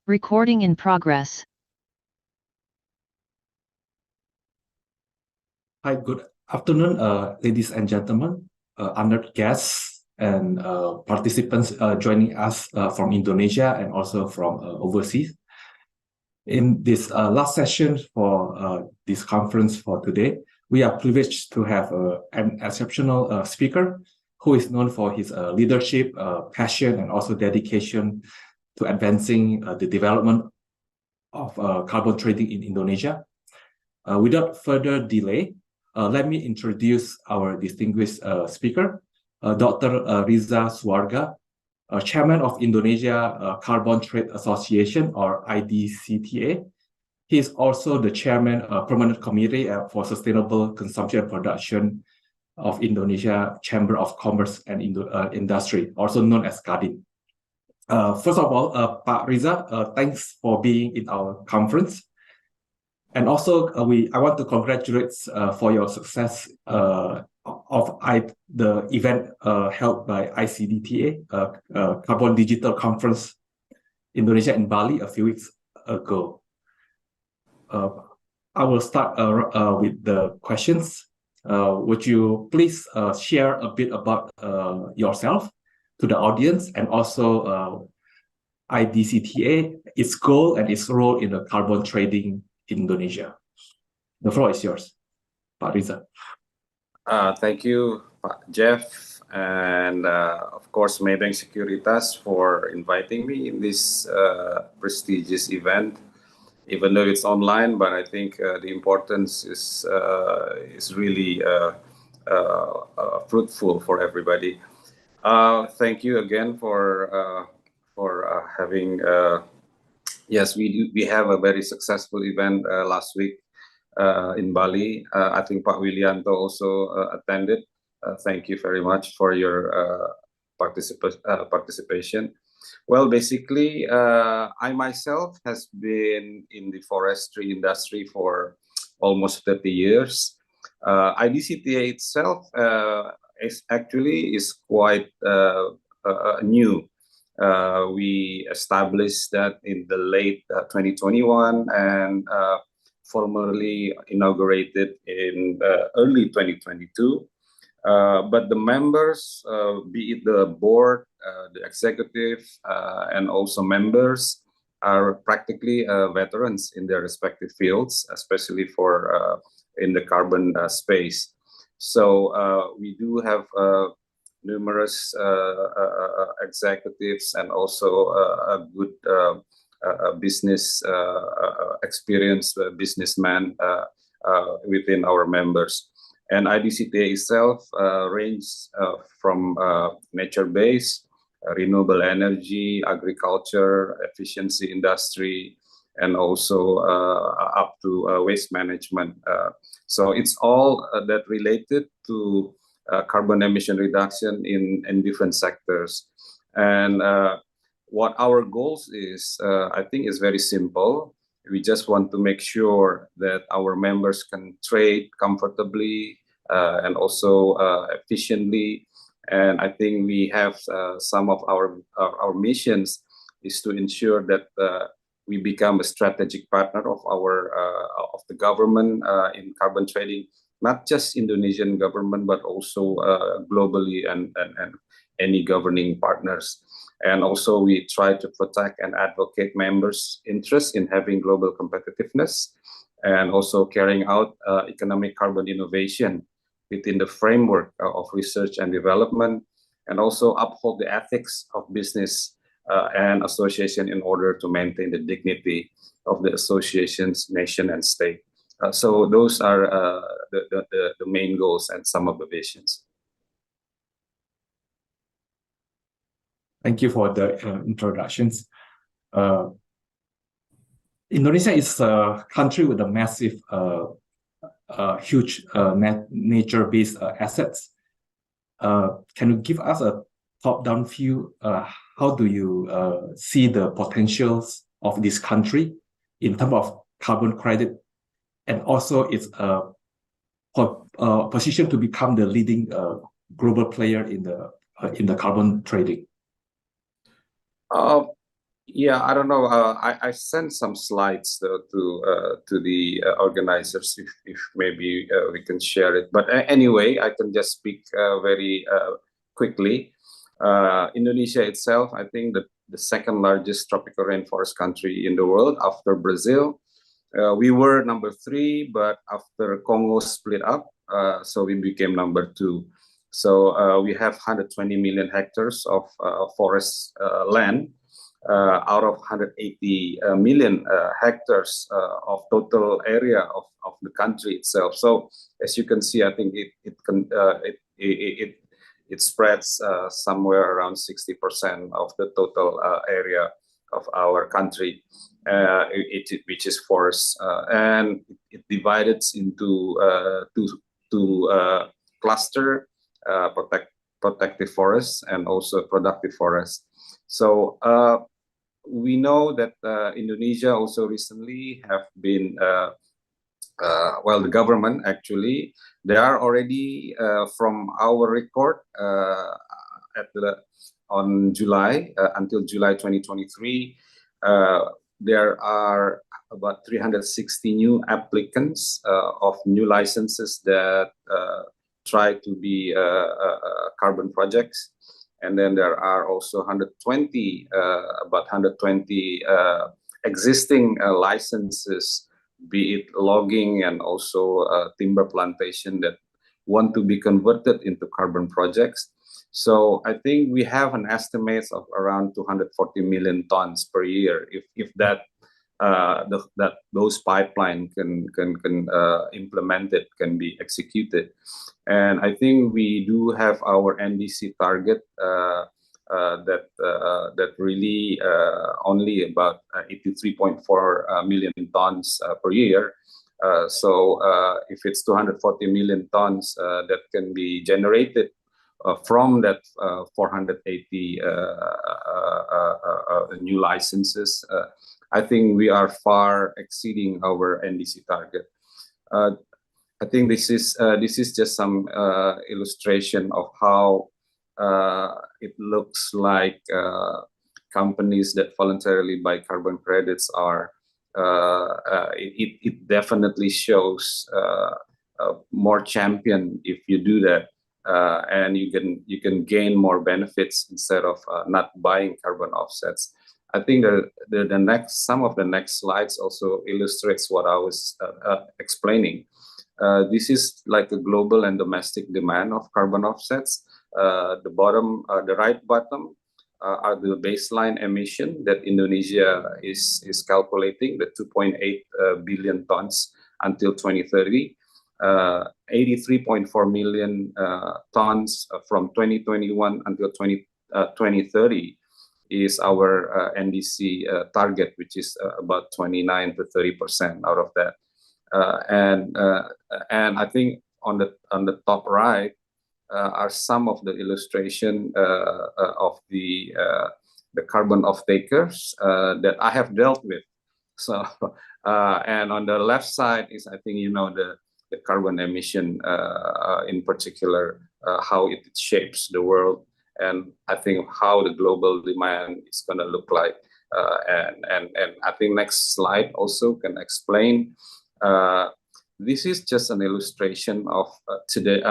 Recording in progress. Hi, good afternoon, ladies and gentlemen, honored guests and participants joining us from Indonesia and also from overseas. In this last session for this conference for today, we are privileged to have an exceptional speaker who is known for his leadership, passion, and also dedication to advancing the development of carbon trading in Indonesia. Without further delay, let me introduce our distinguished speaker, Dr. Riza Suarga, Chairman of Indonesia Carbon Trade Association, or IDCTA. He is also the Chairman of Permanent Committee for Sustainable Consumption and Production of Indonesia Chamber of Commerce and Industry, also known as Kadin. First of all, Pak Riza, thanks for being in our conference. And also, I want to congratulate for your success of the event held by IDCTA, Carbon Digital Conference Indonesia in Bali a few weeks ago. I will start with the questions. Would you please share a bit about yourself to the audience and also IDCTA, its goal and its role in the carbon trading in Indonesia? The floor is yours, Pak Riza. Thank you, Jeff, and of course, Maybank Sekuritas for inviting me in this prestigious event. Even though it's online, but I think the importance is really fruitful for everybody. Thank you again for having. Yes, we have a very successful event last week in Bali. I think Pak Willianto also attended. Thank you very much for your participation. Well, basically, I myself has been in the forestry industry for almost 30 years. IDCTA itself is quite new. We established that in the late 2021 and formally inaugurated in early 2022. But the members, be it the board, the executive, and also members, are practically veterans in their respective fields, especially for in the carbon space. So we do have numerous executives and also a good business experienced businessman within our members. And IDCTA itself ranges from nature-based, renewable energy, agriculture, efficiency industry, and also up to waste management. So it's all that related to carbon emission reduction in different sectors. And what our goals is, I think, is very simple. We just want to make sure that our members can trade comfortably and also efficiently. And I think we have some of our missions is to ensure that we become a strategic partner of of the government in carbon trading, not just Indonesian government, but also globally and any governing partners. And also we try to protect and advocate members' interests in having global competitiveness and also carrying out economic carbon innovation within the framework of research and development, and also uphold the ethics of business and association in order to maintain the dignity of the association's nation and state. So those are the main goals and some of the visions. Thank you for the introductions. Indonesia is a country with a massive, huge nature-based assets. Can you give us a top-down view? How do you see the potentials of this country in terms of carbon credit, and also its position to become the leading global player in the carbon trading? Yeah, I don't know. I sent some slides to the organizers if maybe we can share it. But anyway, I can just speak very quickly. Indonesia itself, I think the second largest tropical rainforest country in the world after Brazil. We were number 3, but after Congo split up, so we became number 2. So we have 120 million hectares of forest land out of 180 million hectares of total area of the country itself. So as you can see, I think it spreads somewhere around 60% of the total area of our country, which is forest, and it divided into two cluster, protective forests and also productive forests. So we know that Indonesia also recently have been, well, the government actually, they are already from our record on July until July 2023, there are about 360 new applicants of new licenses that try to be carbon projects. And then there are also about 120 existing licenses, be it logging and also timber plantation, that want to be converted into carbon projects. So I think we have an estimate of around 240 million tons per year if those pipeline can implemented, can be executed. And I think we do have our NDC target that really only about 83.4 million tons per year. So if it's 240 million tons that can be generated from that 480 new licenses, I think we are far exceeding our NDC target. I think this is just some illustration of how it looks like companies that voluntarily buy carbon credits are. It definitely shows more champion if you do that, and you can gain more benefits instead of not buying carbon offsets. I think some of the next slides also illustrates what I was explaining. This is like a global and domestic demand of carbon offsets. The right bottom are the baseline emission that Indonesia is calculating, the 2.8 billion tons until 2030. 83.4 million tons from 2021 until 2030 is our NDC target, which is about 29 to 30% out of that. And I think on the top right are some of the illustration of the carbon off-takers that I have dealt with. So and on the left side is, I think, the carbon emission in particular, how it shapes the world, and I think how the global demand is going to look like. And I think next slide also can explain. This is just an illustration of today.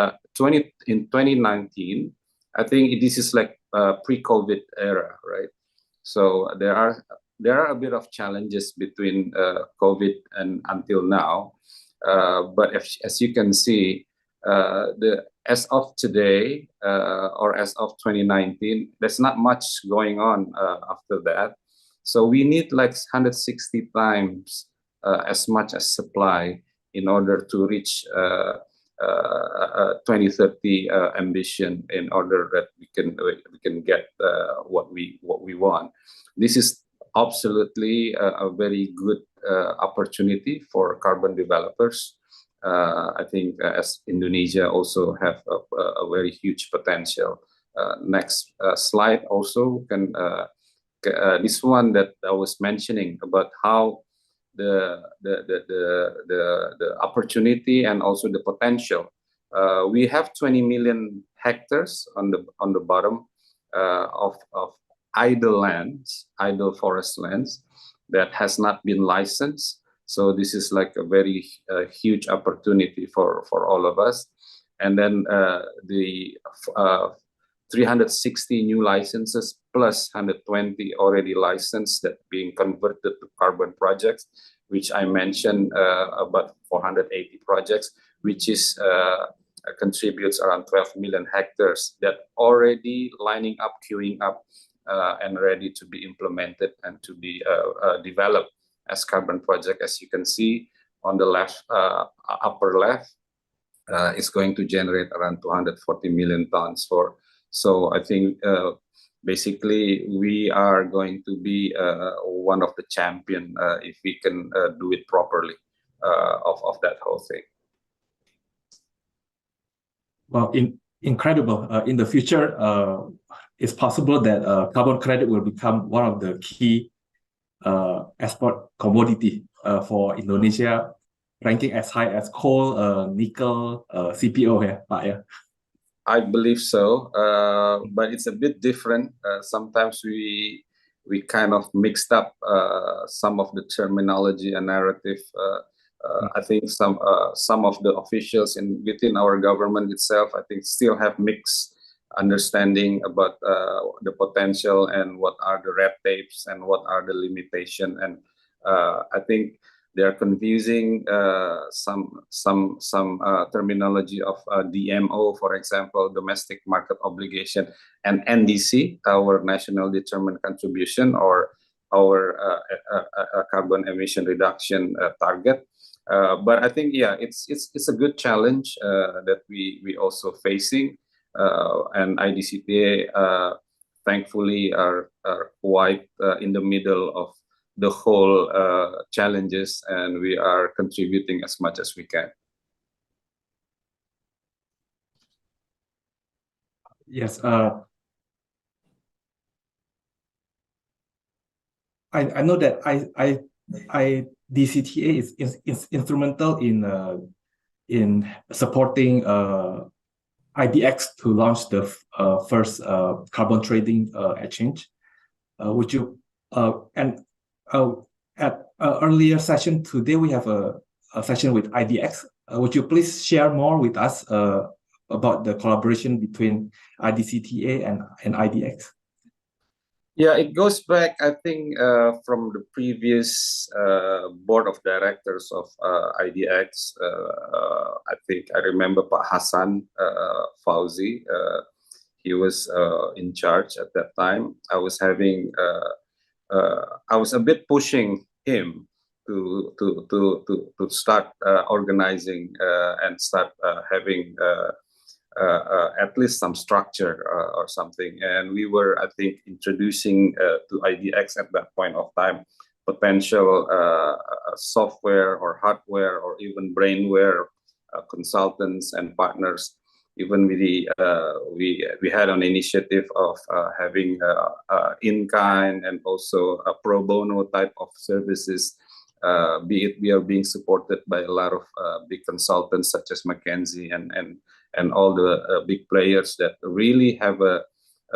In 2019, I think this is like pre-COVID era, right? So there are a bit of challenges between COVID and until now. But as you can see, as of today or as of 2019, there's not much going on after that. So we need like 160 times as much as supply in order to reach 2030 ambition, in order that we can get what we want. This is absolutely a very good opportunity for carbon developers. I think as Indonesia also have a very huge potential. Next slide also can this one that I was mentioning about how the opportunity and also the potential. We have 20 million hectares on the bottom of idle lands, idle forest lands that has not been licensed. So this is like a very huge opportunity for all of us. And then the 360 new licenses plus 120 already licensed that being converted to carbon projects, which I mentioned about 480 projects, which is contributes around 12 million hectares that already lining up, queuing up, and ready to be implemented and to be developed as carbon project. As you can see on the left, upper left, is going to generate around 240 million tons for. So I think basically we are going to be one of the champion if we can do it properly of that whole thing. Well, incredible. In the future, it's possible that carbon credit will become one of the key export commodity for Indonesia, ranking as high as coal, nickel, CPO here. Yeah. I believe so, but it's a bit different. Sometimes we kind of mixed up some of the terminology and narrative. I think some of the officials within our government itself, I think, still have mixed understanding about the potential and what are the red tapes and what are the limitation. And I think they are confusing some terminology of DMO, for example, domestic market obligation, and NDC, our national determined contribution, or our carbon emission reduction target. But I think, yeah, it's a good challenge that we also facing, and IDCTA thankfully are quite in the middle of the whole challenges, and we are contributing as much as we can. Yes. I know that IDCTA is instrumental in supporting IDX to launch the first carbon trading exchange. Would you and at earlier session today we have a session with IDX. Would you please share more with us about the collaboration between IDCTA and IDX? Yeah, it goes back, I think, from the previous board of directors of IDX. I think I remember Pak Hassan Fauzi. He was in charge at that time. I was a bit pushing him to start organizing and start having at least some structure or something. And we were, I think, introducing to IDX at that point of time potential software or hardware or even brainware consultants and partners. Even with the we had an initiative of having in-kind and also a pro bono type of services. Be it we are being supported by a lot of big consultants such as McKinsey and all the big players that really have a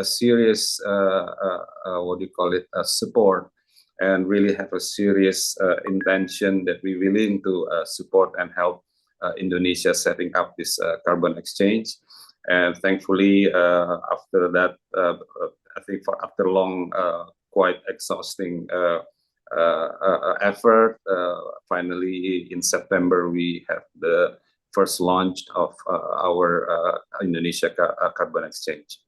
serious what do you call it, support, and really have a serious intention that we're willing to support and help Indonesia setting up this carbon exchange. And thankfully after that I think after long quite exhausting effort, finally in September we have the first launch of our Indonesia Carbon Exchange.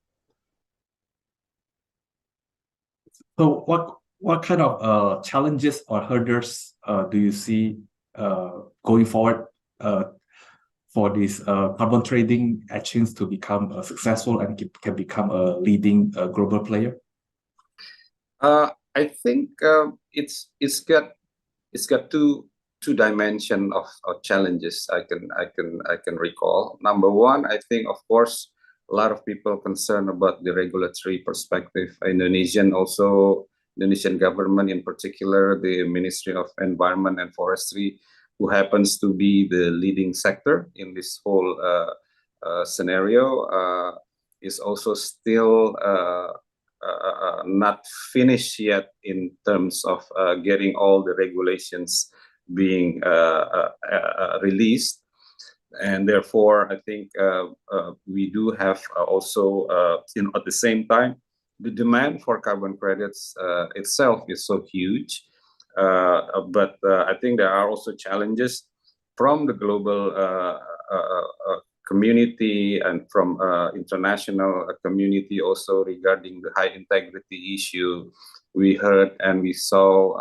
So what kind of challenges or hurdles do you see going forward for this carbon trading exchange to become successful and can become a leading global player? I think it's got two dimension of challenges I can recall. Number one, I think, of course, a lot of people concerned about the regulatory perspective. Indonesian government, in particular, the Ministry of Environment and Forestry, who happens to be the leading sector in this whole scenario, is also still not finished yet in terms of getting all the regulations being released. And therefore, I think we do have also, at the same time, the demand for carbon credits itself is so huge. But I think there are also challenges from the global community and from international community also regarding the high integrity issue. We heard and we saw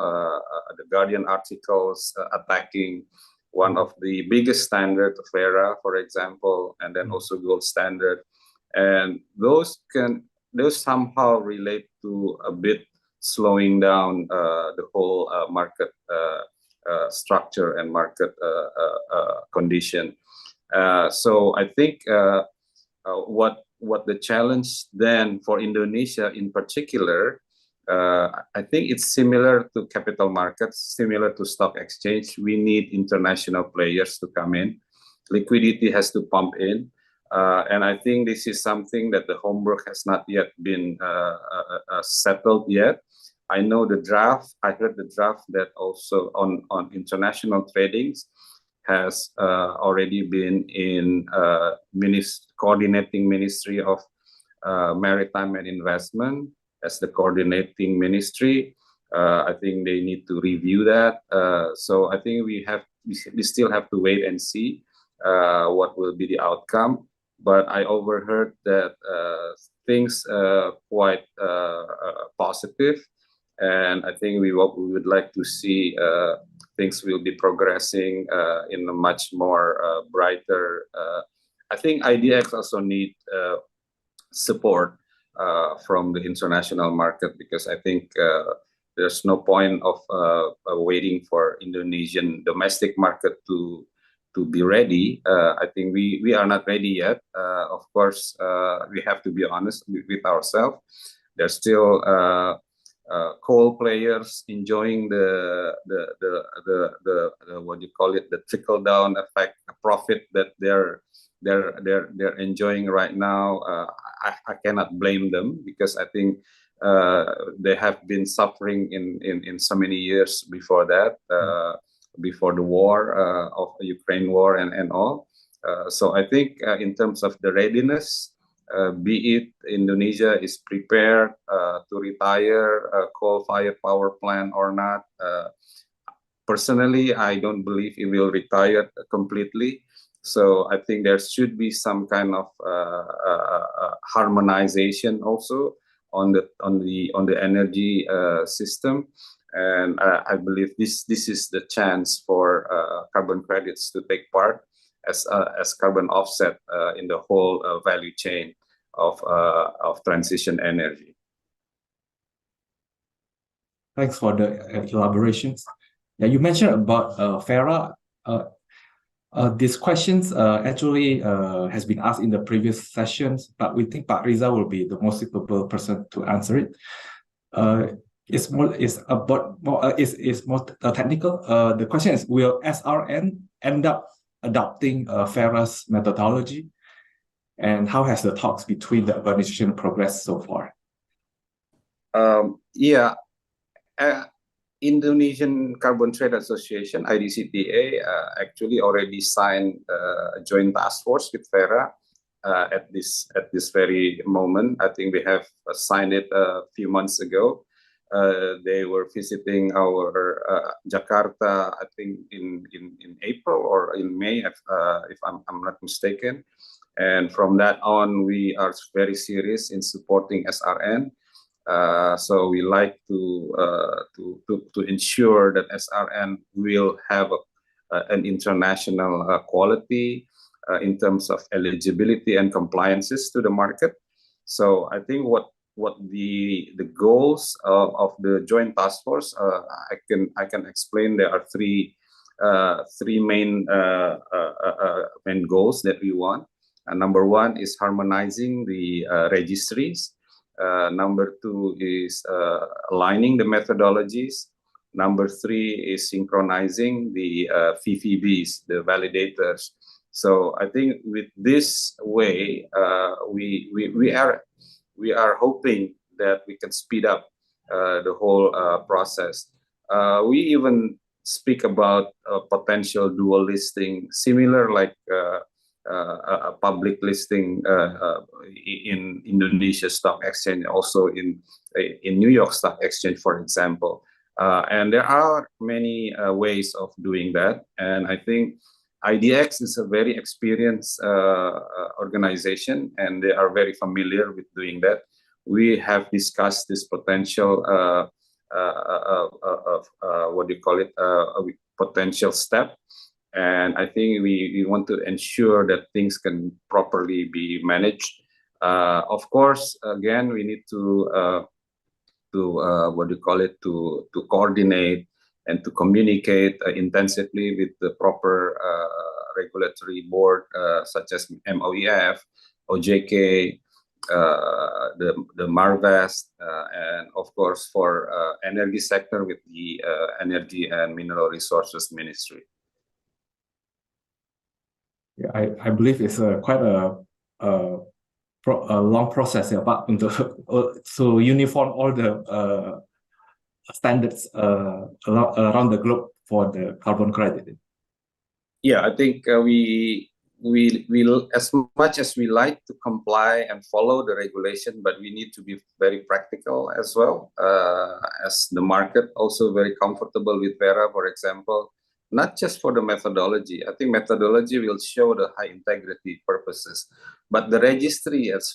the Guardian articles attacking one of the biggest standard, FERA, for example, and then also gold standard. And those somehow relate to a bit slowing down the whole market structure and market condition. So I think what the challenge then for Indonesia in particular, I think it's similar to capital markets, similar to stock exchange. We need international players to come in. Liquidity has to pump in. And I think this is something that the homework has not yet been settled yet. I know the draft, I heard the draft that also on international tradings has already been in coordinating Ministry of Maritime and Investment as the coordinating ministry. I think they need to review that. So I think we still have to wait and see what will be the outcome. But I overheard that things quite positive, and I think we would like to see things will be progressing in a much more brighter. I think IDX also need support from the international market, because I think there's no point of waiting for Indonesian domestic market to be ready. I think we are not ready yet. Of course, we have to be honest with ourselves. There's still coal players enjoying the what do you call it, the trickle down effect profit that they're enjoying right now. I cannot blame them, because I think they have been suffering in so many years before that, before the war of the Ukraine war and all. So I think in terms of the readiness, be it Indonesia is prepared to retire a coal-fired power plant or not. Personally, I don't believe it will retire completely. So I think there should be some kind of harmonization also on the energy system. And I believe this is the chance for carbon credits to take part as carbon offset in the whole value chain of transition energy. Thanks for the elaborations. Yeah, you mentioned about FERA. These questions actually has been asked in the previous sessions, but we think Pak Riza will be the most suitable person to answer it. It's more technical. The question is, will SRN end up adopting FERA's methodology, and how has the talks between the organization progressed so far? Yeah, Indonesian Carbon Trade Association, IDCTA, actually already signed a joint task force with FERA at this very moment. I think we have signed it a few months ago. They were visiting our Jakarta, I think in April or in May, if I'm not mistaken. And from that on, we are very serious in supporting SRN. So we like to ensure that SRN will have an international quality in terms of eligibility and compliances to the market. So I think what the goals of the joint task force, I can explain. There are three main goals that we want. Number one is harmonizing the registries. Number two is aligning the methodologies. Number three is synchronizing the VVBs, the validators. So I think with this way, we are hoping that we can speed up the whole process. We even speak about potential dual listing, similar like a public listing in Indonesia Stock Exchange, also in New York Stock Exchange, for example. And there are many ways of doing that. And I think IDX is a very experienced organization, and they are very familiar with doing that. We have discussed this potential, what do you call it, potential step. And I think we want to ensure that things can properly be managed. Of course, again, we need to what do you call it, to coordinate and to communicate intensively with the proper regulatory board, such as MOEF, OJK, the Marvest, and of course for energy sector with the Energy and Mineral Resources Ministry. Yeah, I believe it's quite a long process, yeah, but so uniform all the standards around the globe for the carbon credit. Yeah, I think we as much as we like to comply and follow the regulation, but we need to be very practical as well, as the market also very comfortable with Vera, for example, not just for the methodology. I think methodology will show the high integrity purposes, but the registry as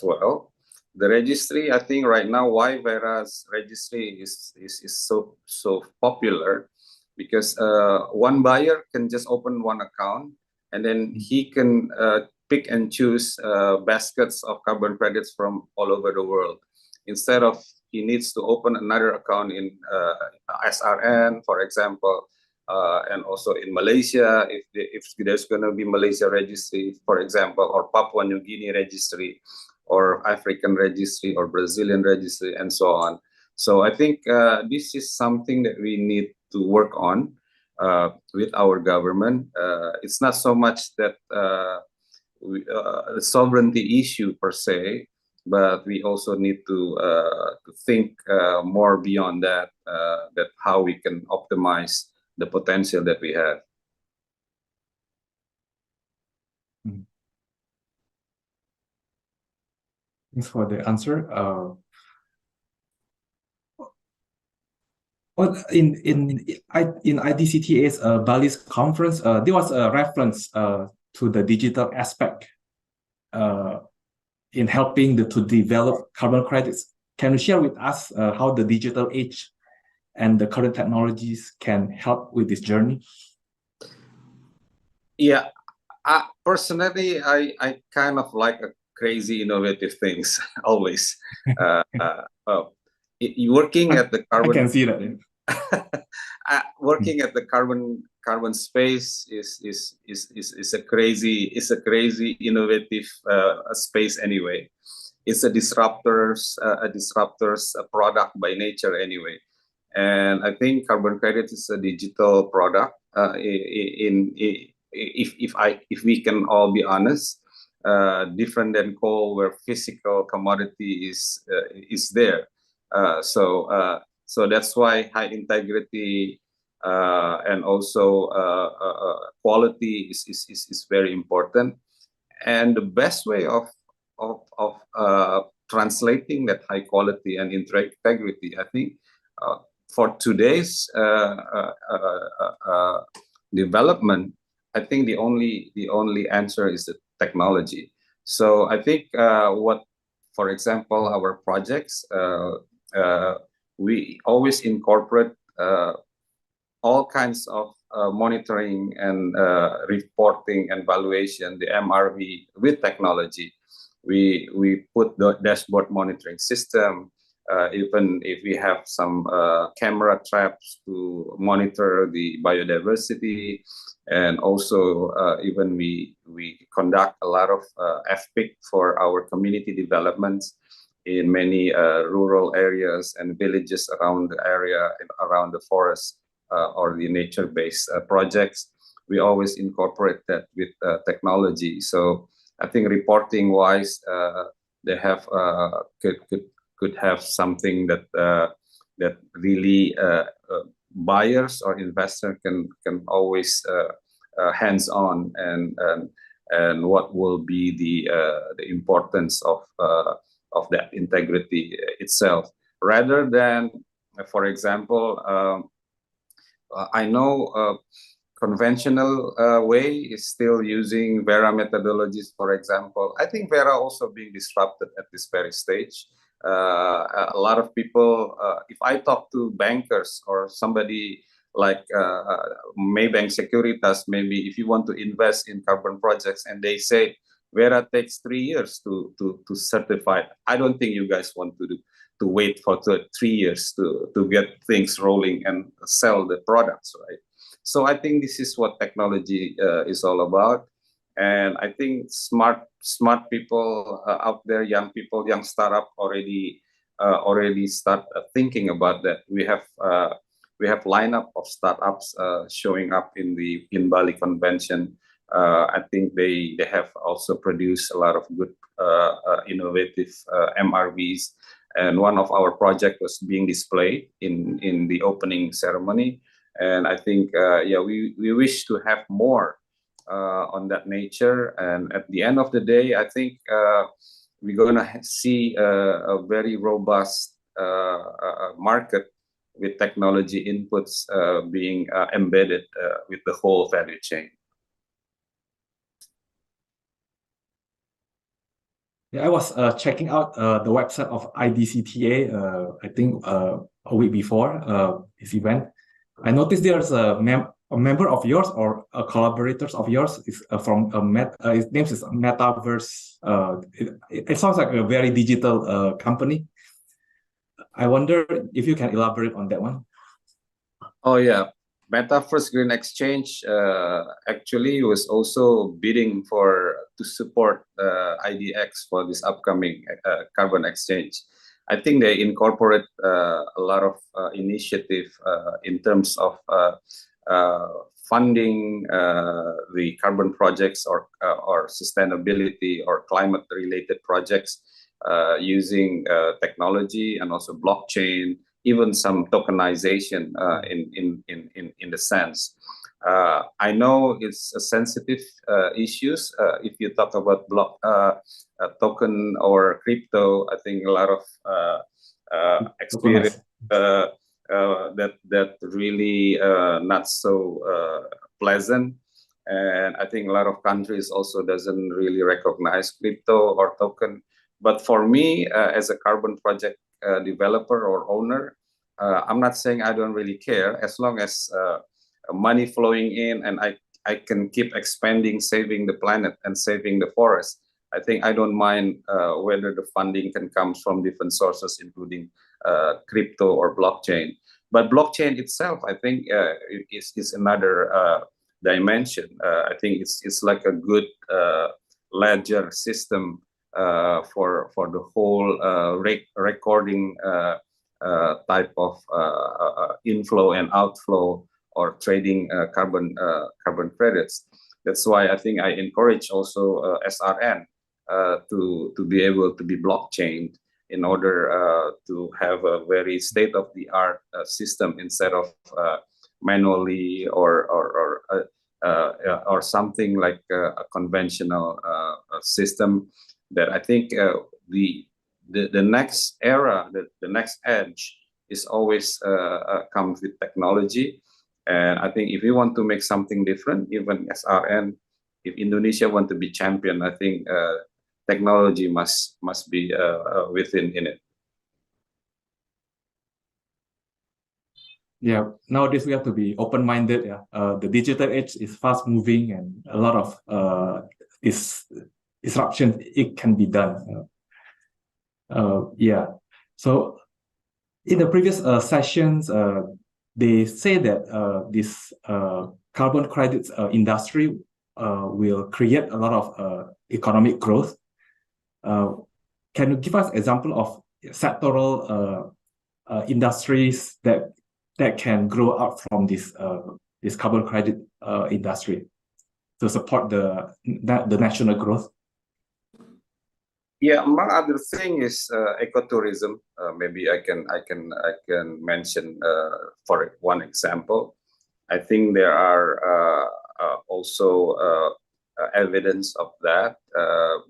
well. The registry, I think right now why Vera's registry is so popular, because one buyer can just open one account, and then he can pick and choose baskets of carbon credits from all over the world, instead of he needs to open another account in SRN, for example, and also in Malaysia, if there's going to be Malaysia registry, for example, or Papua New Guinea registry, or African registry, or Brazilian registry, and so on. So I think this is something that we need to work on with our government. It's not so much that the sovereignty issue per se, but we also need to think more beyond that, that how we can optimize the potential that we have. Thanks for the answer. Well, in IDCTA's Bali's conference, there was a reference to the digital aspect in helping to develop carbon credits. Can you share with us how the digital age and the current technologies can help with this journey? Yeah, personally, I kind of like crazy innovative things always. Working at the carbon, I can see that. Working at the carbon space is a crazy innovative space anyway. It's a disruptors product by nature anyway. And I think carbon credit is a digital product. If we can all be honest, different than coal, where physical commodity is there. So that's why high integrity and also quality is very important. And the best way of translating that high quality and integrity, I think, for today's development, I think the only answer is the technology. So I think for example, our projects, we always incorporate all kinds of monitoring and reporting and valuation, the MRV with technology. We put the dashboard monitoring system, even if we have some camera traps to monitor the biodiversity, and also even we conduct a lot of FPIC for our community developments in many rural areas and villages around the area, around the forest or the nature-based projects. We always incorporate that with technology. So I think reporting-wise, they have could could have something that that really buyers or investor can always hands on, and what will be the importance of that integrity itself, rather than, for example, I know conventional way is still using Vera methodologies, for example. I think Vera also being disrupted at this very stage. A lot of people, if I talk to bankers or somebody like Maybank Sekuritas, maybe if you want to invest in carbon projects, and they say Vera takes 3 years to certify. I don't think you guys want to wait for 3 years to get things rolling and sell the products, right? So I think this is what technology is all about, and I think smart people out there, young people, young startup already start thinking about that. We have lineup of startups showing up in Bali convention. I think they have also produced a lot of good innovative MRVs, and one of our project was being displayed in the opening ceremony. And I think, yeah, we wish to have more on that nature. And at the end of the day, I think we're going to see a very robust market with technology inputs being embedded with the whole value chain. Yeah, I was checking out the website of IDCTA, I think a week before this event. I noticed there's a member of yours or a collaborators of yours is from his name is Metaverse. It sounds like a very digital company. I wonder if you can elaborate on that one. Oh yeah, Metaverse Green Exchange actually was also bidding to support IDX for this upcoming carbon exchange. I think they incorporate a lot of initiative in terms of funding the carbon projects or sustainability or climate related projects using technology and also blockchain, even some tokenization in the sense. I know it's a sensitive issues. If you talk about token or crypto, I think a lot of experience that really not so pleasant. And I think a lot of countries also doesn't really recognize crypto or token. But for me, as a carbon project developer or owner, I'm not saying I don't really care, as long as money flowing in and I can keep expanding, saving the planet and saving the forest. I think I don't mind whether the funding can come from different sources, including crypto or blockchain. But blockchain itself, I think, is another dimension. I think it's like a good ledger system for the whole recording type of inflow and outflow or trading carbon credits. That's why I think I encourage also SRN to be able to be blockchained in order to have a very state-of-the-art system instead of manually or something like a conventional system. That I think the next era, the next edge is always comes with technology. And I think if we want to make something different, even SRN, if Indonesia want to be champion, I think technology must be within in it. Yeah, nowadays we have to be open-minded. Yeah, the digital age is fast-moving, and a lot of disruption it can be done. Yeah, so in the previous sessions, they say that this carbon credits industry will create a lot of economic growth. Can you give us example of sectoral industries that can grow out from this carbon credit industry to support the national growth? Yeah, among other thing is ecotourism. Maybe I can mention for one example. I think there are also evidence of that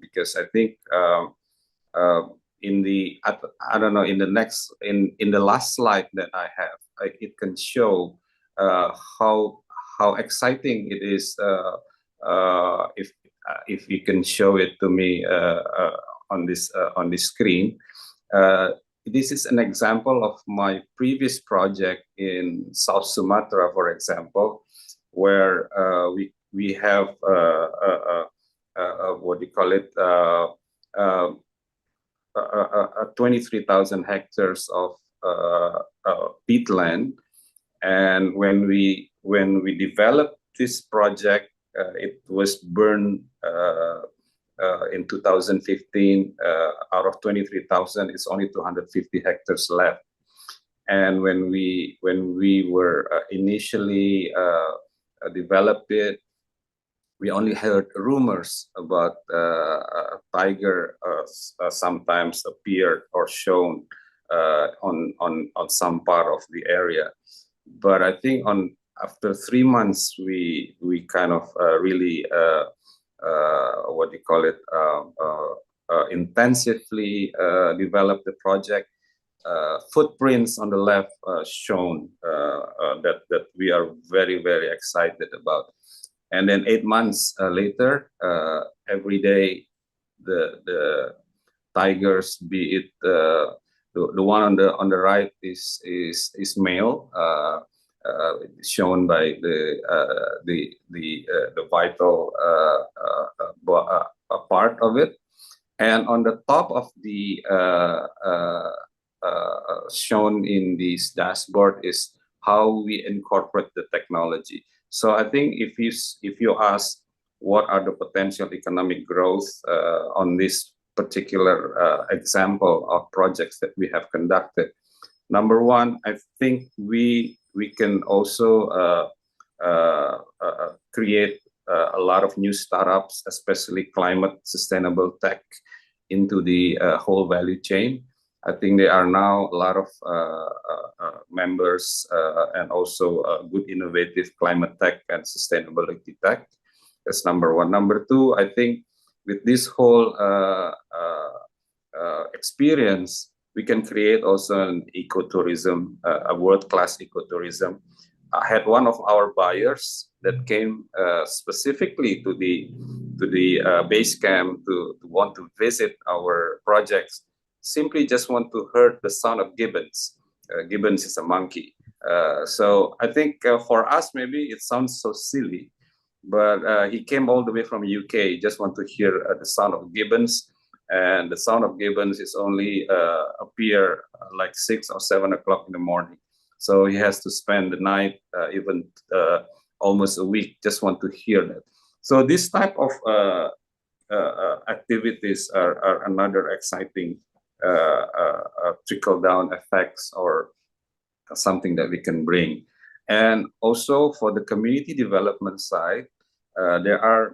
because I think uh, in the I don't know, in the next in the last slide that I have, it can show uh, how exciting it is if you can show it to me on this screen. Uh, this is an example of my previous project in South Sumatra, for example, where we have what do you call it? 23,000 hectares of peatland, and when we developed this project, it was burned in 2015. Out of 23,000, it's only 250 hectares left. And when we were initially developed it, we only heard rumors about tiger sometimes appeared or shown on some part of the area. But I think after 3 months, we kind of really what do you call it, intensively developed the project. Footprints on the left shown that we are very, very excited about. And then 8 months later, every day the tigers, be it the one on the right is male, shown by the vital part of it, and on the top of the shown in this dashboard is how we incorporate the technology. So I think if you ask what are the potential economic growth on this particular example of projects that we have conducted, number one, I think we can also create a lot of new startups, especially climate sustainable tech, into the whole value chain. I think there are now a lot of members and also good innovative climate tech and sustainability tech. That's number one. Number two, I think with this whole experience, we can create also an ecotourism, a world-class ecotourism. I had one of our buyers that came specifically to the base camp to want to visit our projects. Simply just want to hear the sound of gibbons. Gibbons is a monkey. So I think for us, maybe it sounds so silly, but he came all the way from UK, just want to hear the sound of gibbons. And the sound of gibbons is only appear like 6 or 7 o'clock in the morning. So he has to spend the night, even almost a week, just want to hear that. So this type of activities are another exciting trickle-down effects or something that we can bring. And also for the community development side, there are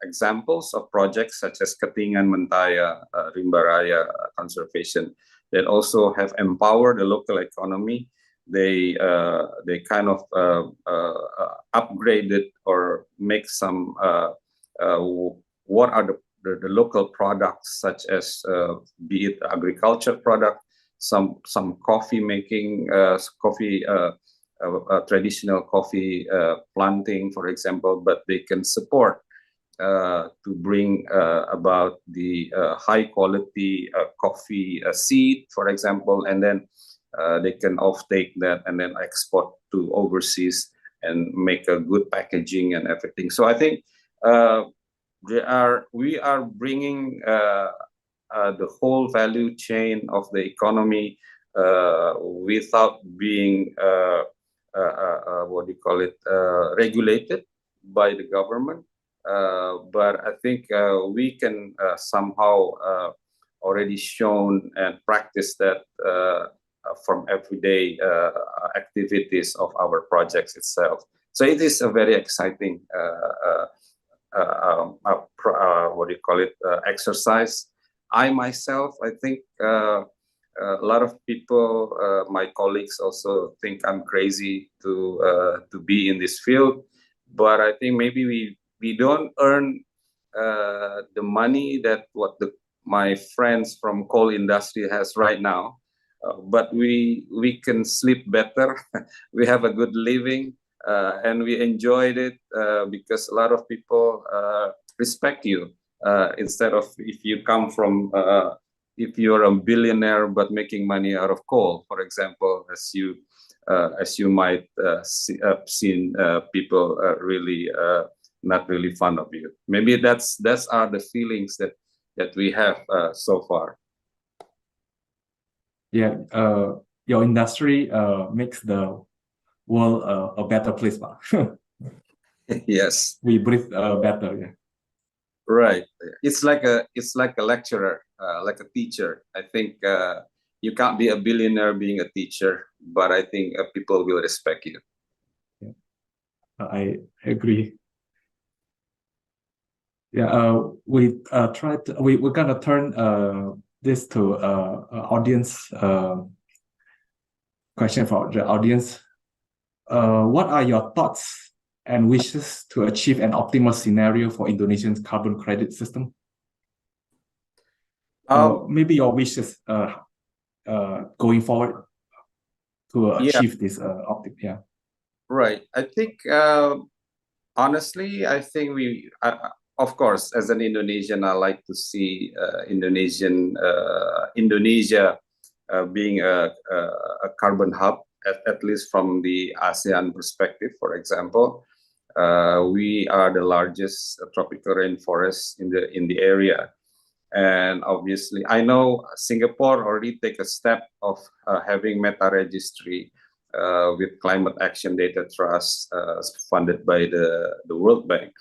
examples of projects such as Ketingan Mentaya, Rimbaraya Conservation that also have empowered the local economy. They kind of upgraded or make some what are the local products, such as be it agriculture product, some coffee making, traditional coffee planting, for example, but they can support to bring about the high quality coffee seed, for example, and then they can offtake that and then export to overseas and make a good packaging and everything. So I think we are bringing the whole value chain of the economy without being what do you call it, regulated by the government. But I think we can somehow already shown and practice that from everyday activities of our projects itself. So it is a very exciting what do you call it, exercise. I myself, I think a lot of people, my colleagues also think I'm crazy to be in this field, but I think maybe we don't earn the money that what my friends from coal industry has right now, but we can sleep better. We have a good living, and we enjoyed it because a lot of people respect you instead of if you come from if you're a billionaire but making money out of coal, for example, as you might seen people really not really fond of you. Maybe that's are the feelings that we have so far. Yeah, your industry makes the world a better place. Yes, we breathe better. Yeah. Right. It's like a lecturer, like a teacher. I think you can't be a billionaire being a teacher, but I think people will respect you. Yeah. I agree. Yeah, we're gonna turn this to audience question for the audience. What are your thoughts and wishes to achieve an optimal scenario for Indonesia's carbon credit system? Maybe your wishes going forward to achieve this optimal. Yeah. Right. I think honestly, I think of course, as an Indonesian, I like to see Indonesia being a carbon hub, at least from the ASEAN perspective. For example, we are the largest tropical rainforest in the area, and obviously, I know Singapore already take a step of having meta registry with Climate Action Data Trust funded by the World Bank.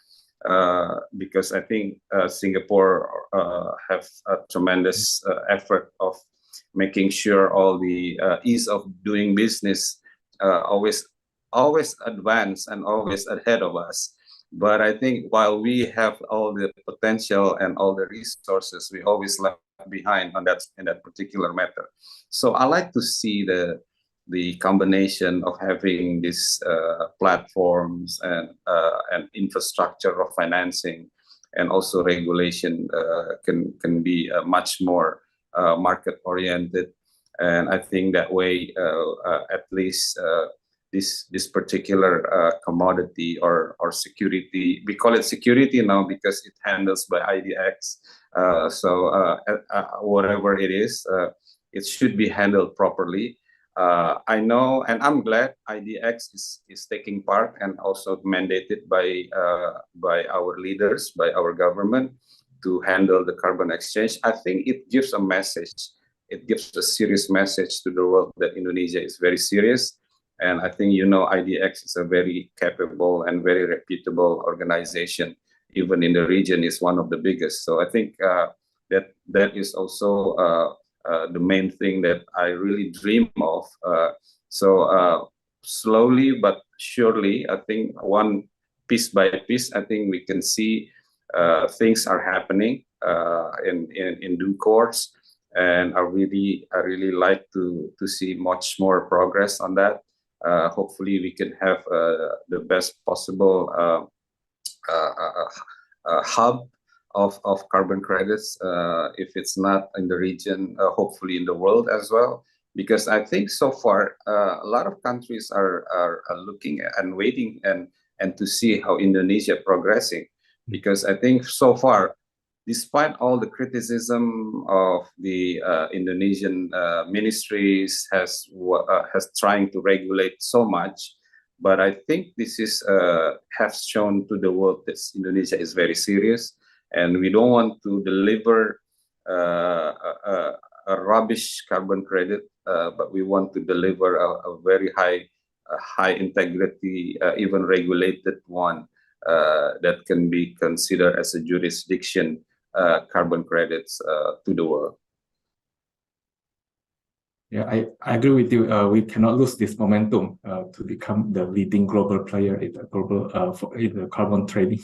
Because I think Singapore have a tremendous effort of making sure all the ease of doing business always advance and always ahead of us. But I think while we have all the potential and all the resources, we always left behind on in that particular matter. So I like to see the combination of having these platforms and infrastructure of financing and also regulation can be much more market oriented, and I think that way at least this particular commodity or security, we call it security now because it handles by IDX. Whatever it is, it should be handled properly. I know, and I'm glad IDX is taking part and also mandated by our leaders, by our government to handle the carbon exchange. I think it gives a message. It gives a serious message to the world that Indonesia is very serious. And I think, IDX is a very capable and very reputable organization. Even in the region, is one of the biggest. So I think that is also the main thing that I really dream of. Slowly but surely, I think one piece by piece, I think we can see things are happening in due course, and I really like to see much more progress on that. Hopefully, we can have the best possible hub of carbon credits, if it's not in the region, hopefully in the world as well. Because I think so far a lot of countries are looking and waiting and to see how Indonesia progressing. Because I think so far, despite all the criticism of the Indonesian ministries has trying to regulate so much, but I think this is has shown to the world that Indonesia is very serious, and we don't want to deliver a rubbish carbon credit, but we want to deliver a very high integrity, even regulated one that can be considered as a jurisdiction carbon credits to the world. Yeah, I agree with you. We cannot lose this momentum to become the leading global player in the global in the carbon trading.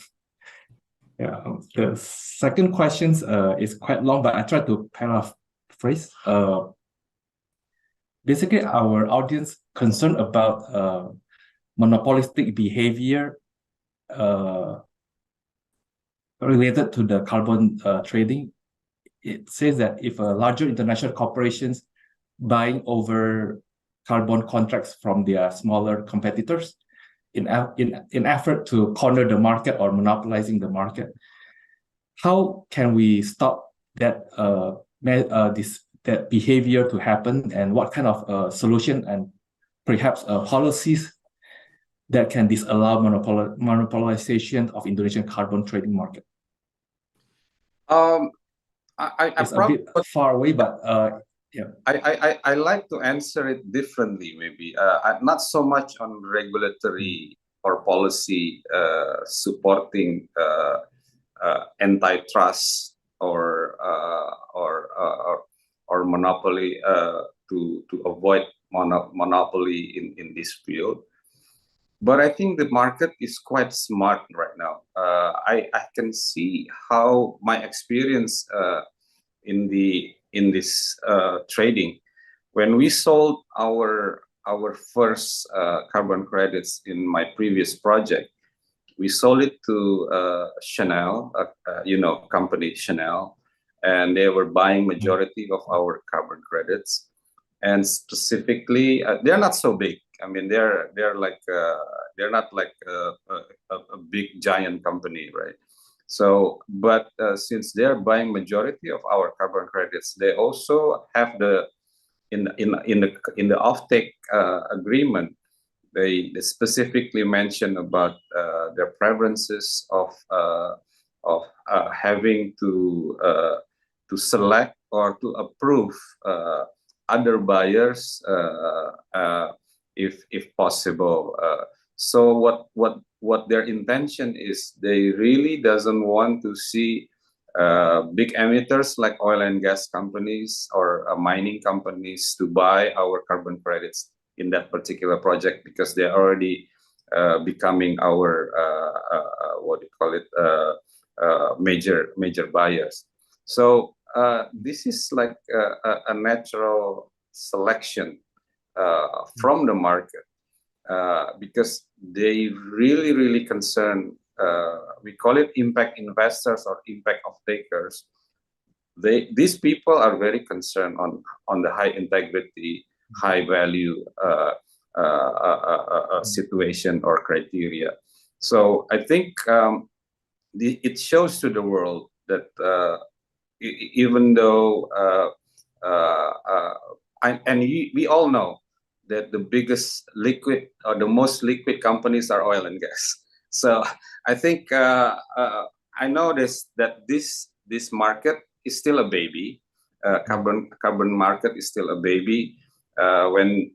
Yeah. The second question is quite long, but I try to paraphrase. Basically, our audience concerned about monopolistic behavior related to the carbon trading. It says that if larger international corporations buying over carbon contracts from their smaller competitors in effort to corner the market or monopolizing the market, how can we stop that that behavior to happen, and what kind of solution and perhaps policies that can disallow monopolization of Indonesian carbon trading market? Um, It's a bit far away, but yeah. I like to answer it differently, maybe. Not so much on regulatory or policy supporting antitrust or monopoly to avoid monopoly in this field. But I think the market is quite smart right now. I can see how my experience in this trading, when we sold our first carbon credits in my previous project, we sold it to Chanel, company Chanel, and they were buying majority of our carbon credits. And specifically, they're not so big. I mean, they're not like a big giant company, right? So, but since they're buying majority of our carbon credits, they also have in the offtake agreement, they specifically mention about their preferences of having to select or to approve other buyers if possible. So what their intention is, they really doesn't want to see big emitters like oil and gas companies or mining companies to buy our carbon credits in that particular project, because they're already becoming our what do you call it, major buyers. So this is like a natural selection from the market, because they really concern, we call it impact investors or impact off takers. These people are very concerned on the high integrity, high value situation or criteria. So I think it shows to the world that even though we all know that the biggest liquid or the most liquid companies are oil and gas. So I think I noticed that this market is still a baby. Carbon market is still a baby. And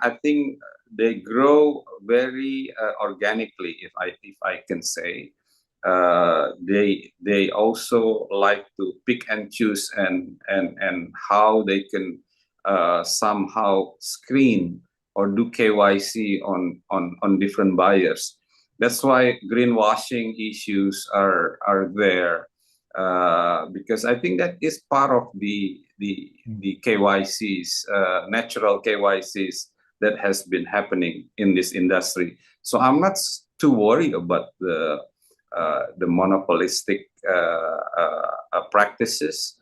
I think they grow very organically, if I can say. They also like to pick and choose and how they can somehow screen or do KYC on different buyers. That's why greenwashing issues are there, because I think that is part of the KYCs, natural KYCs that has been happening in this industry. So I'm not too worried about the monopolistic practices.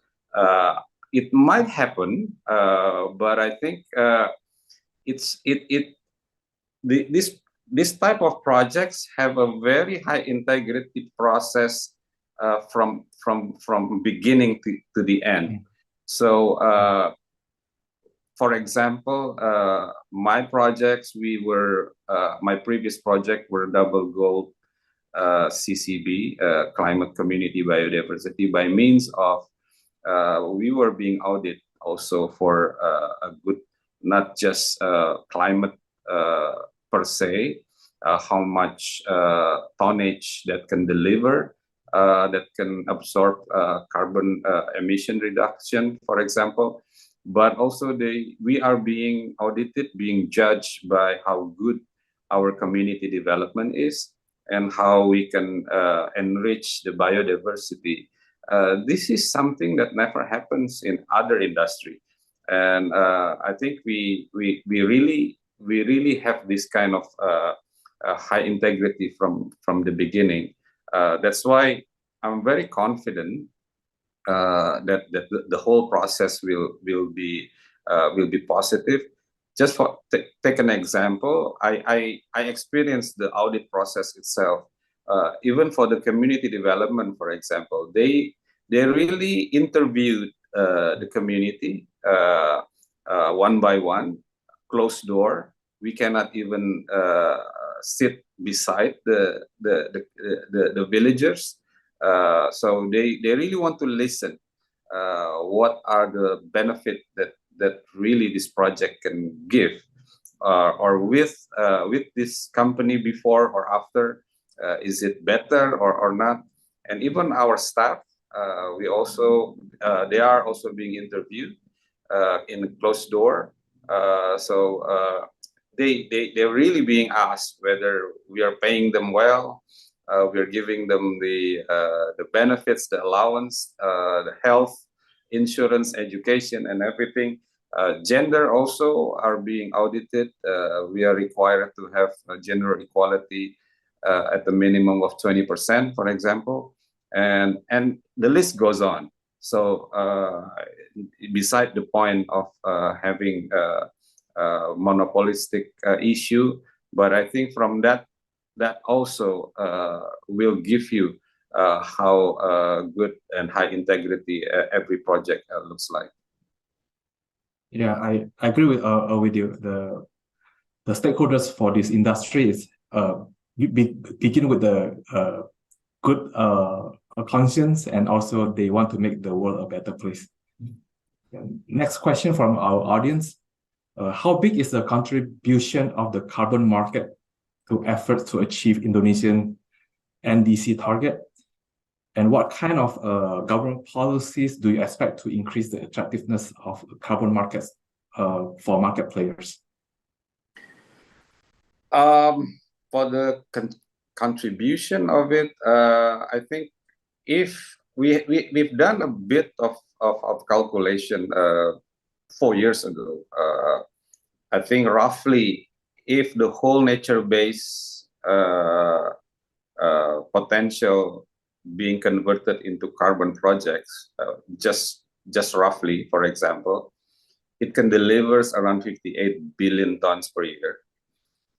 It might happen, but I think this type of projects have a very high integrity process from beginning to the end. So, for example, my projects, my previous project were double gold CCB, Climate Community Biodiversity, by means of we were being audited also for a good, not just climate per se, how much tonnage that can deliver, that can absorb carbon emission reduction, for example. But also we are being audited, being judged by how good our community development is. and how we can enrich the biodiversity. This is something that never happens in other industry, and I think we really have this kind of high integrity from the beginning. That's why I'm very confident that the whole process will be positive. Just for take an example, I experienced the audit process itself. Even for the community development, for example, they really interviewed the community one by one, closed door. We cannot even sit beside the villagers. So they really want to listen. What are the benefit that really this project can give, or with this company before or after, is it better or not? And even our staff, we also they are also being interviewed in a closed door. They're really being asked whether we are paying them well, we're giving them the benefits, the allowance, the health, insurance, education, and everything. Gender also are being audited. We are required to have gender equality at the minimum of 20%, for example, and the list goes on. So beside the point of having monopolistic issue, but I think from that also will give you how good and high integrity every project looks like. Yeah, I agree with you. The stakeholders for this industry is begin with the good conscience, and also they want to make the world a better place. Next question from our audience: how big is the contribution of the carbon market to efforts to achieve Indonesian NDC target? And what kind of government policies do you expect to increase the attractiveness of carbon markets for market players? For the contribution of it, I think if we've done a bit of calculation 4 years ago. I think roughly, if the whole nature-based potential being converted into carbon projects, just roughly, for example, it can deliver around 58 billion tons per year.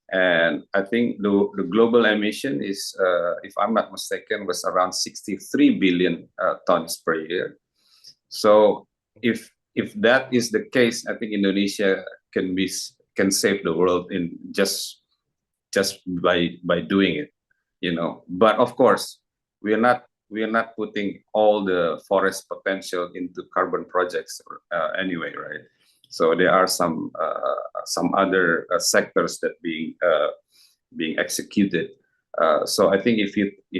And I think the global emission is, if I'm not mistaken, was around 63 billion tons per year. So if that is the case, I think Indonesia can save the world in just by doing it, you know. But of course, we are not putting all the forest potential into carbon projects anyway, right? So there are some other sectors that being executed. So I think if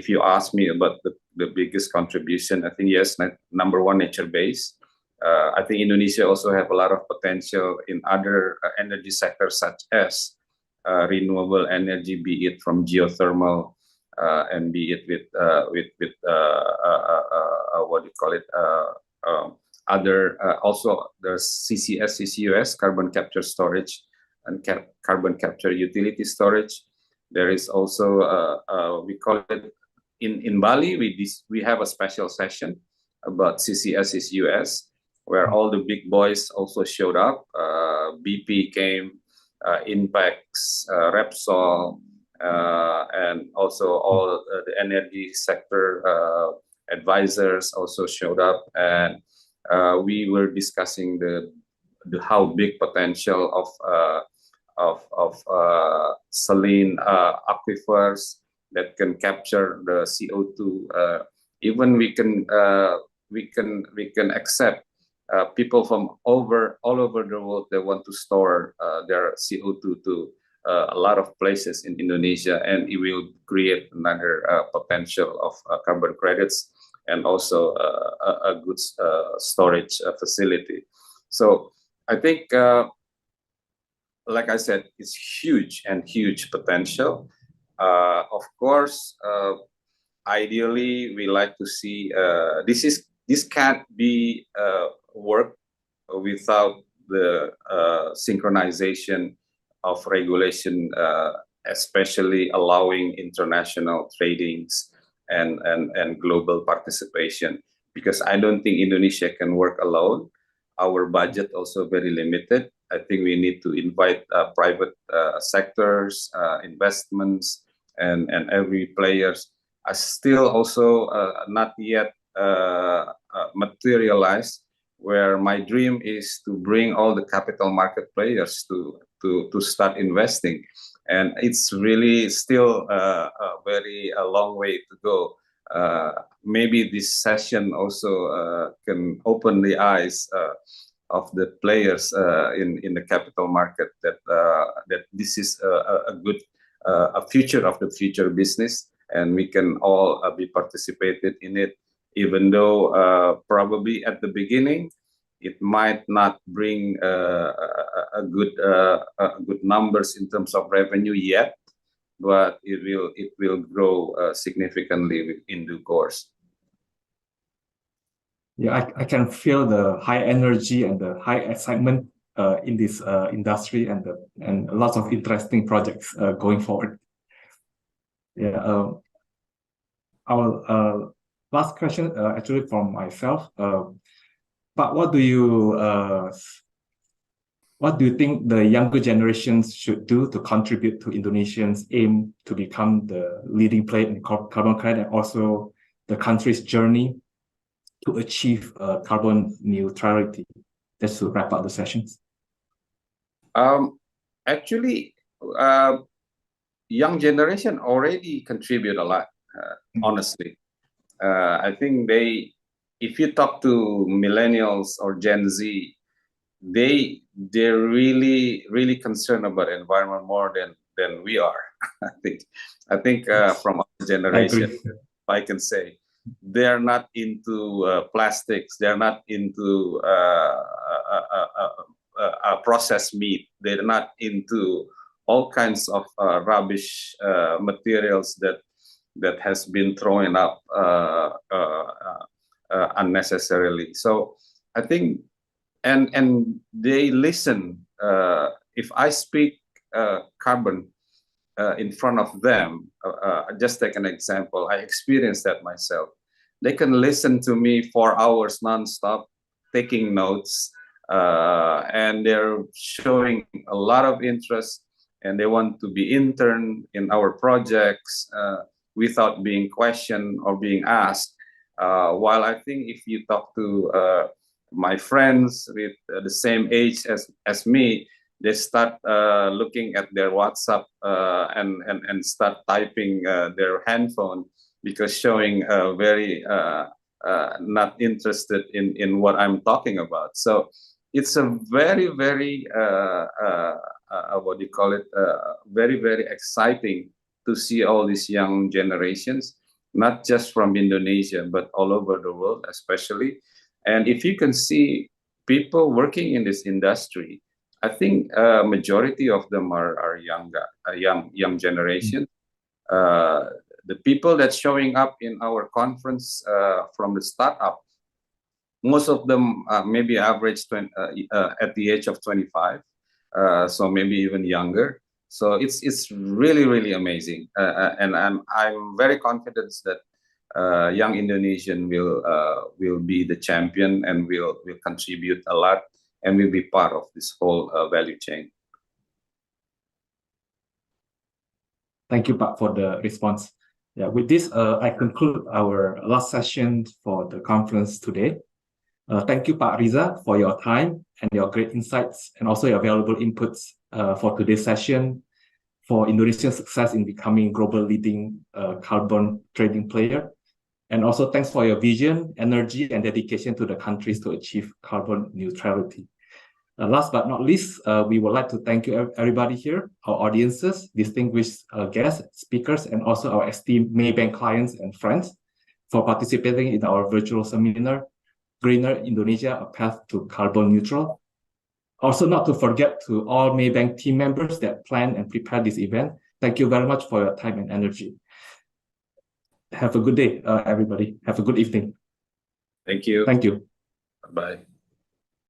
you ask me about the biggest contribution, I think yes, number one, nature-based. I think Indonesia also have a lot of potential in other energy sectors, such as renewable energy, be it from geothermal and be it with what do you call it? Other also there's CCS, CCUS, carbon capture storage, and carbon capture utility storage. There is also we call it in Bali. We have a special session about CCS, CCUS, where all the big boys also showed up. BP came, Inpex, Repsol, and also all the energy sector advisors also showed up, and we were discussing the how big potential of saline aquifers that can capture the CO2. Even we can accept people from all over the world that want to store their CO2 to a lot of places in Indonesia, and it will create another potential of carbon credits and also a good storage facility. So I think, like I said, it's huge potential. Of course, ideally, we like to see this can't be work without the synchronization of regulation, especially allowing international tradings and global participation. Because I don't think Indonesia can work alone. Our budget also very limited. I think we need to invite private sectors, investments, and every players are still also not yet materialized. Where my dream is to bring all the capital market players to start investing, and it's really still a long way to go. Maybe this session also can open the eyes of the players in the capital market that this is a good a future of the future business, and we can all be participated in it, even though probably at the beginning it might not bring a good numbers in terms of revenue yet, but it will grow significantly in due course. Yeah, I can feel the high energy and the high excitement in this industry, and lots of interesting projects going forward. Yeah. Our last question, actually from myself. But what do you think the younger generations should do to contribute to Indonesians' aim to become the leading player in carbon credit, and also the country's journey to achieve carbon neutrality? Just to wrap up the sessions. Actually, young generation already contribute a lot, honestly. I think if you talk to millennials or Gen Z, they're really concerned about environment more than we are. I think from our generation, I can say, they're not into plastics. They're not into processed meat. They're not into all kinds of rubbish materials that has been thrown up unnecessarily. So I think, and they listen. If I speak carbon in front of them, just take an example. I experienced that myself. They can listen to me for hours nonstop, taking notes, and they're showing a lot of interest, and they want to be intern in our projects without being questioned or being asked. While I think if you talk to my friends with the same age as me, they start looking at their WhatsApp and start typing their handphone, because showing very not interested in what I'm talking about. So it's a very what do you call it? Very exciting to see all these young generations, not just from Indonesia but all over the world, especially. And if you can see people working in this industry, I think majority of them are young generation. The people that's showing up in our conference from the startup, most of them maybe average at the age of 25, so maybe even younger. So it's really amazing, and I'm very confident that young Indonesian will be the champion and will contribute a lot and will be part of this whole value chain. Thank you, Pak, for the response. Yeah, with this, I conclude our last session for the conference today. Thank you, Pak Riza, for your time and your great insights, and also your valuable inputs for today's session for Indonesia's success in becoming global leading carbon trading player. And also thanks for your vision, energy, and dedication to the countries to achieve carbon neutrality. Last but not least, we would like to thank you everybody here, our audiences, distinguished guests, speakers, and also our esteemed Maybank clients and friends for participating in our virtual seminar, Greener Indonesia, A Path to Carbon Neutral. Also, not to forget to all Maybank team members that planned and prepared this event, Thank you very much for your time and energy. Have a good day, everybody. Have a good evening. Thank you. Thank you. Bye.